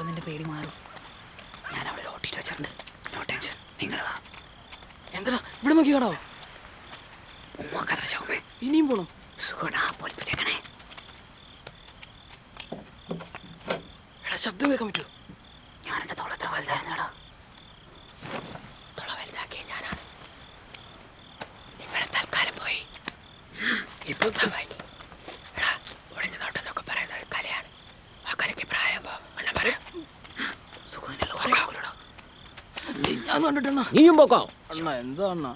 നിന്റെ പേടി മാറും. ഞാൻ അവിടെ ലോട്ടിട്ട് വെച്ചിട്ടുണ്ട്. No tension. നിങ്ങൾ വാ. എന്താ ഇവിടെ നോക്കി കാണോ? ഇനിയും പോണോ? സുഖമാണ്. പോലിപ്പിച്ചേക്കണേ. എടാ ശബ്ദം കേൾക്കാൻ പറ്റുമോ? ഞാൻ എൻ്റെ തോളത്ര വലുതായിരുന്നടാ. തൊള വലുതാക്കിയ ഞാനാണ്. നിങ്ങളെ തൽക്കാലം പോയി ഇപ്പൊ എടാ ഒളിഞ്ഞ നോട്ടെന്നൊക്കെ പറയുന്ന ഒരു കലയാണ്. ആ കലയ്ക്ക് പ്രായം പറയാം. സുഖമില്ലല്ലോ. ഞാൻ കണ്ടിട്ടെണ്ണ നീയും പോക്കോ. അണ്ണ എന്താ അണ്ണ?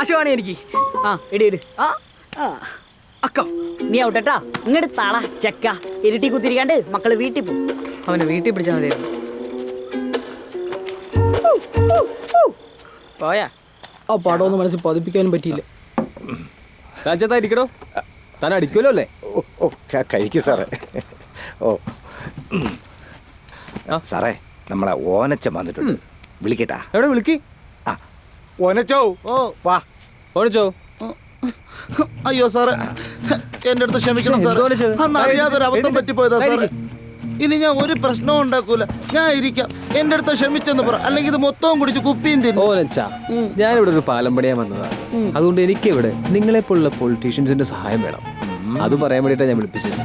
ആശുവാണ് എനിക്ക്. ആ ഇടി ഇട്. അക്കം നീ ഔട്ടട്ടാ. ഇങ്ങോട്ട് താള ചെക്ക ഇരുട്ടി കുത്തിരിക്കാണ്ട് മക്കള് വീട്ടിൽ പോകും. അവനെ വീട്ടിൽ പിടിച്ചാൽ മതിയായിരുന്നു. പോയാ ആ പടമൊന്നും മനസ്സിൽ പതിപ്പിക്കാനും പറ്റിയില്ല. രാജ്യത്തായിരിക്കണോ? താൻ അടിക്കുമല്ലോ അല്ലേ? ഓ കഴിക്കൂ സാറേ. ഓ സാറേ, നമ്മളെ ഓനച്ചൻ വന്നിട്ടുണ്ട്. വിളിക്കട്ടാ? എവിടെ വിളിക്ക്? ആ ഓനച്ചോ. ഓ വാ ഓണിച്ചോ. അയ്യോ സാറേ, എന്റെ അടുത്ത് ക്ഷമിക്കണം സാറേ. അന്ന് അറിയാതൊരു അബദ്ധം പറ്റിപ്പോയതാ സാറേ. ഇനി ഞാൻ ഒരു പ്രശ്നവും ഉണ്ടാക്കൂല. ഞാൻ ഇരിക്കാം. എന്റെ അടുത്ത് ക്ഷമിച്ചെന്ന് പറ, അല്ലെങ്കിൽ ഇത് മൊത്തവും കുടിച്ച് കുപ്പിയും തിന്നു. ഓനച്ചാ, ഞാനിവിടെ ഒരു പാലം പണിയാൻ വന്നതാണ്. അതുകൊണ്ട് എനിക്കിവിടെ നിങ്ങളെപ്പോലുള്ള പൊളിറ്റീഷ്യൻസിന്റെ സഹായം വേണം. അത് പറയാൻ വേണ്ടിയിട്ടാണ് ഞാൻ വിളിപ്പിച്ചത്.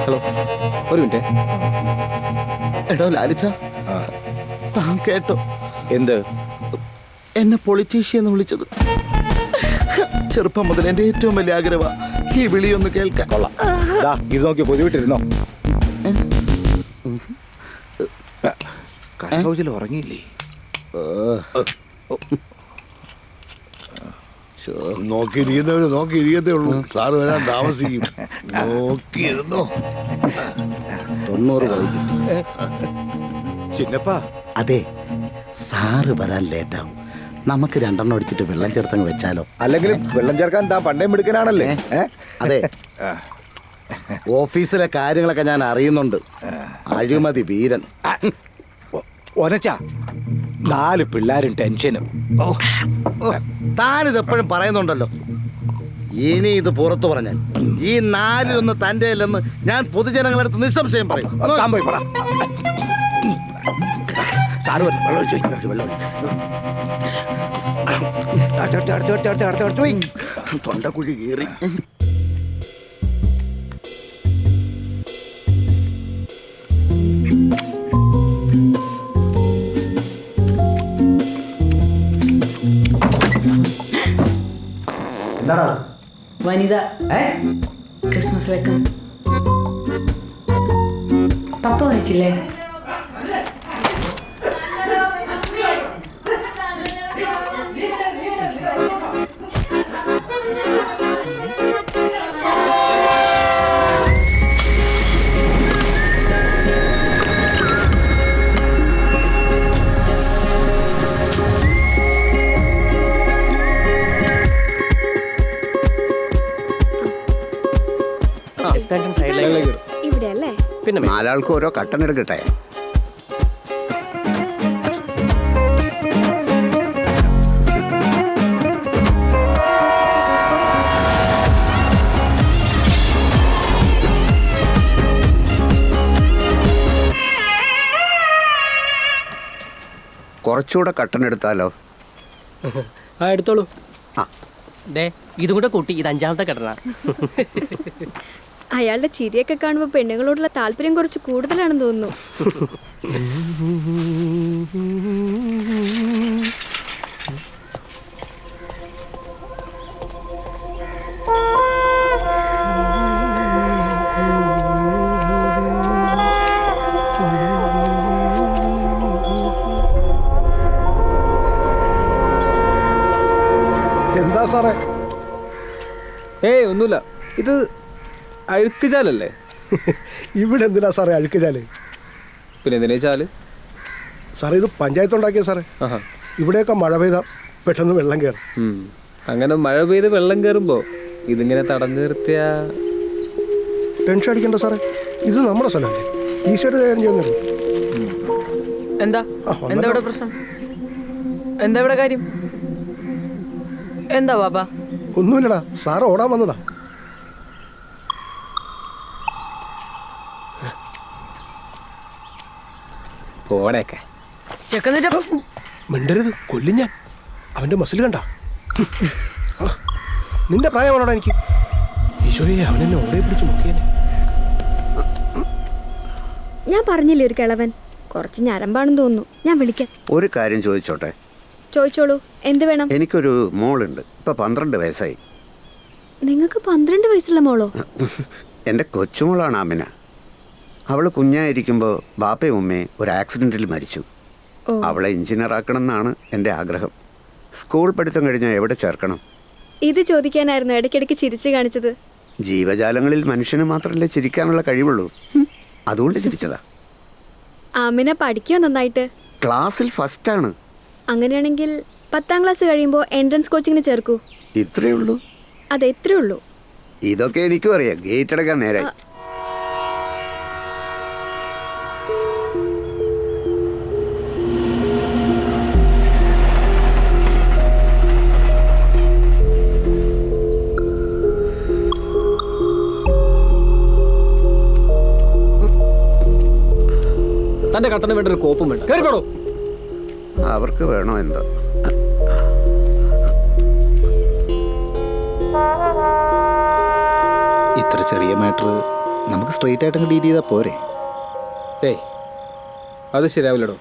ഹലോ, ഒരു മിനിറ്റ്. എടോ ലാലിച്ച, താൻ കേട്ടോ എന്ത്? എന്നെ പൊളിറ്റീഷ്യൻ എന്ന് വിളിച്ചത്? ചെറുപ്പം മുതൽ എന്റെ ഏറ്റവും വലിയ ആഗ്രഹമാണ് ഈ വിളിയൊന്ന് കേൾക്കാൻ. കൊള്ളാം. ഇത് നോക്കി പൊതുവിട്ടിരുന്നോ? കരകൗശല ഉറങ്ങിയില്ലേ? നോക്കിയിരിക്കുന്നവര് നോക്കിയിരിക്കത്തേ ഉള്ളൂ. സാറ് വരാൻ താമസിക്കും. നോക്കിയിരുന്നോ? 90 ചിന്നപ്പാ. അതെ, സാറ് വരാൻ ലേറ്റാവും. നമുക്ക് 2 അടിച്ചിട്ട് വെള്ളം ചേർത്തങ്ങ് വെച്ചാലോ? അല്ലെങ്കിൽ വെള്ളം ചേർക്കാൻ താ പണ്ടേ മിടുക്കനാണല്ലേ? അതെ, ഓഫീസിലെ കാര്യങ്ങളൊക്കെ ഞാൻ അറിയുന്നുണ്ട്. അഴിമതി വീരൻ. ഓനച്ചാ, 4 പിള്ളേരും ടെൻഷനും. താനിതെപ്പോഴും പറയുന്നുണ്ടല്ലോ. ഇനി ഇത് പുറത്തു പറഞ്ഞാൽ ഈ 4-1 തൻ്റെ അല്ലെന്ന് ഞാൻ പൊതുജനങ്ങളടുത്ത് നിസ്സംശയം പറയും. താൻ പോയി പറ. സാറ് വെള്ളം ഒഴിച്ചു. വെള്ളം തൊണ്ടക്കുഴി കീറി. വനിത ക്രിസ്മസിലേക്കും പപ്പ വായിച്ചില്ലേ? പിന്നെ 4 ആൾക്ക് ഓരോ കട്ടൻ എടുക്കട്ടെ. കുറച്ചുകൂടെ കട്ടൻ എടുത്താലോ? ആ എടുത്തോളൂ. ഇതും കൂടെ കൂട്ടി, ഇത് 5ാമത്തെ കട്ടനാ. അയാളുടെ ചിരിയൊക്കെ കാണുമ്പോൾ പെണ്ണുങ്ങളോടുള്ള താല്പര്യം കുറച്ച് കൂടുതലാണെന്ന് തോന്നുന്നു. എന്താ സാറേ? ഏയ് ഒന്നുമില്ല. ഇത് അഴുക്ക് ചാലല്ലേ? ഇവിടെ എന്തിനാ സാറേ അഴുക്ക് ചാല്? പിന്നെ എന്തിനാ ചാല്? സാറേ, ഇത് പഞ്ചായത്ത് ഉണ്ടാക്കിയ സാറേ. ഇവിടെയൊക്കെ മഴ പെയ്താൽ പെട്ടെന്ന് വെള്ളം കയറും. അങ്ങനെ മഴ പെയ്ത് വെള്ളം കയറുമ്പോൾ ഇതിങ്ങനെ തടഞ്ഞു നിർത്തിയ ടെൻഷൻ അടിക്കണ്ട സാറേ, ഇത് നമ്മുടെ സ്ഥലമല്ലേ, ഈസിയായിട്ട് കൈകാര്യം ചെയ്യുന്നുള്ളൂ. എന്താ എന്താ ഇവിടെ പ്രശ്നം? എന്താ ഇവിടെ കാര്യം? എന്താ ബാബാ? ഒന്നുമില്ലടാ, സാറ് ഓടാൻ വന്നതാ. പോടേക്കെ. ചെക്കന്നിട്ട് മിണ്ടരുത്, കൊല്ലും ഞാൻ. അവന്റെ മസിൽ കണ്ട. നിന്റെ പ്രായമാണോടാ എനിക്ക്? ഈശോയെ, അവനെന്നെ ഓടെ പിടിച്ച് നോക്കിയേനെ. ഞാൻ പറഞ്ഞില്ലേ ഒരു കിളവൻ കുറച്ച് ഞരമ്പാണെന്ന് തോന്നുന്നു. ഞാൻ വിളിക്കാം. ഒരു കാര്യം ചോദിച്ചോട്ടെ? ചോദിച്ചോളൂ, എന്ത് വേണം? എനിക്കൊരു മോളുണ്ട്. ഇപ്പൊ 12 വയസ്സായി. നിങ്ങൾക്ക് 12 വയസ്സുള്ള മോളോ? എൻ്റെ കൊച്ചുമോളാണ് ആമിന. അവൾ കുഞ്ഞായിരിക്കുമ്പോൾ ബാപ്പയും ഉമ്മയും ഒരു ആക്സിഡൻറ്റിൽ മരിച്ചു. അവളെ എഞ്ചിനീയർ ആക്കണം എന്നാണ് എൻ്റെ ആഗ്രഹം. സ്കൂൾ പഠിത്തം കഴിഞ്ഞാൽ എവിടെ ചേർക്കണം? ഇത് ചോദിക്കാനായിരുന്നു ഇടയ്ക്കിടയ്ക്ക് ചിരിച്ചു കാണിച്ചത്. ജീവജാലങ്ങളിൽ മനുഷ്യന് മാത്രമല്ലേ ചിരിക്കാനുള്ള കഴിവുള്ളൂ. അതുകൊണ്ട് ചിരിച്ചതാ. ആമിന പഠിക്കോ നന്നായിട്ട്? ക്ലാസ്സിൽ ഫസ്റ്റാണ്. അങ്ങനെയാണെങ്കിൽ 10ാം ക്ലാസ് കഴിയുമ്പോൾ എൻട്രൻസ് കോച്ചിങ്ങിന് ചേർക്കൂ. ഇത്രയേ ഉള്ളൂ? അതെ, ഇത്രയേ ഉള്ളൂ. ഇതൊക്കെ എനിക്കും അറിയാം. ഗേറ്റ് അടക്കാൻ നേരെ. തന്റെ കട്ടന് വേണ്ട ഒരു കോപ്പും വേണ്ട. കയറിപ്പോടോ. അവർക്ക് വേണോ എന്തോ. ഇത്ര ചെറിയ മാറ്റർ നമുക്ക് സ്ട്രെയിറ്റ് ആയിട്ട് ഡീൽ ചെയ്താൽ പോരെ? ഏയ്, അത് ശരിയാവില്ലടോ.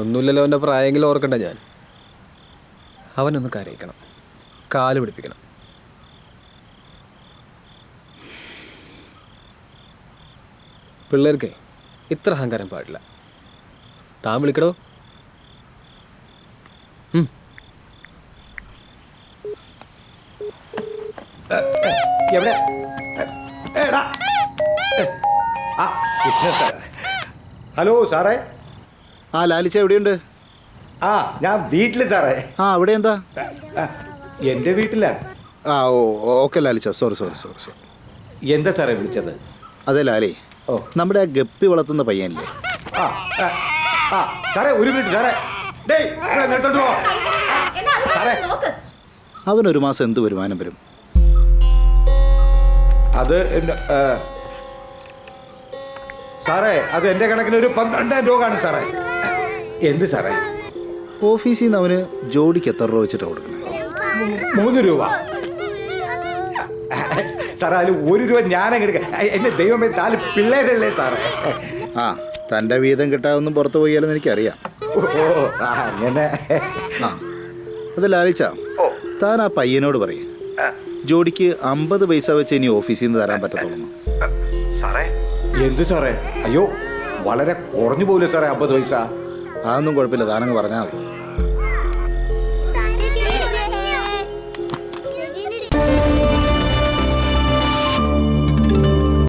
ഒന്നുമില്ലല്ലോ, അവൻ്റെ പ്രായമെങ്കിലും ഓർക്കണ്ട ഞാൻ. അവനൊന്ന് കരയിക്കണം, കാല് പിടിപ്പിക്കണം. പിള്ളേർക്കേ ഇത്ര അഹങ്കാരം പാടില്ല. താൻ വിളിക്കടോ. എവിടെ? എടാ. ആ, കൃഷ്ണ സാർ. ഹലോ സാറേ. ആ, ലാലിച്ച എവിടെയുണ്ട്? ആ, ഞാൻ വീട്ടില് സാറേ. ആ, അവിടെ എന്താ? എൻ്റെ വീട്ടിലാ. ആ, ഓക്കെ ലാലിച്ച. Sorry sorry sorry sorry. എന്താ സാറേ വിളിച്ചത്? അതെ ലാലി, നമ്മുടെ ആ ഗപ്പി വളർത്തുന്ന പയ്യനില്ലേ? ആ ആ, ആ സാറേ, ഒരു മിനിറ്റ് സാറേ. ഡേയ്, ഇവിടെ നിർത്തോണ്ട് പോ. സാറേ, അവനൊരു മാസം എന്ത് വരുമാനം വരും? അത് സാറേ, അത് എൻ്റെ കണക്കിന് ഒരു 12,000 രൂപ കാണും സാറേ. എന്ത് സാറേ? ഓഫീസിൽ നിന്ന് അവന് ജോഡിക്ക് എത്ര രൂപ വെച്ചിട്ടാണ് കൊടുക്കുന്നത്? 3 രൂപ സാറേ. അതിൽ 1 രൂപ ഞാനങ്ങെടുക്കാം. എൻ്റെ ദൈവമേ, 4 പിള്ളേരല്ലേ സാറേ. ആ, തൻ്റെ വീതം കിട്ടാതൊന്നും പുറത്ത് പോയാലെന്ന് എനിക്കറിയാം. ഓ, അങ്ങനെ. ആ, അത് ലാലിച്ച, താൻ ആ പയ്യനോട് പറയും ജോഡിക്ക് 50 പൈസ വെച്ച് ഇനി ഓഫീസിൽ നിന്ന് തരാൻ പറ്റത്തുള്ളൂ. എന്ത് സാറേ? അയ്യോ, വളരെ കുറഞ്ഞു പോകില്ല സാറേ 50 പൈസ. അതൊന്നും കുഴപ്പമില്ല, താനങ്ങ് പറഞ്ഞാൽ മതി.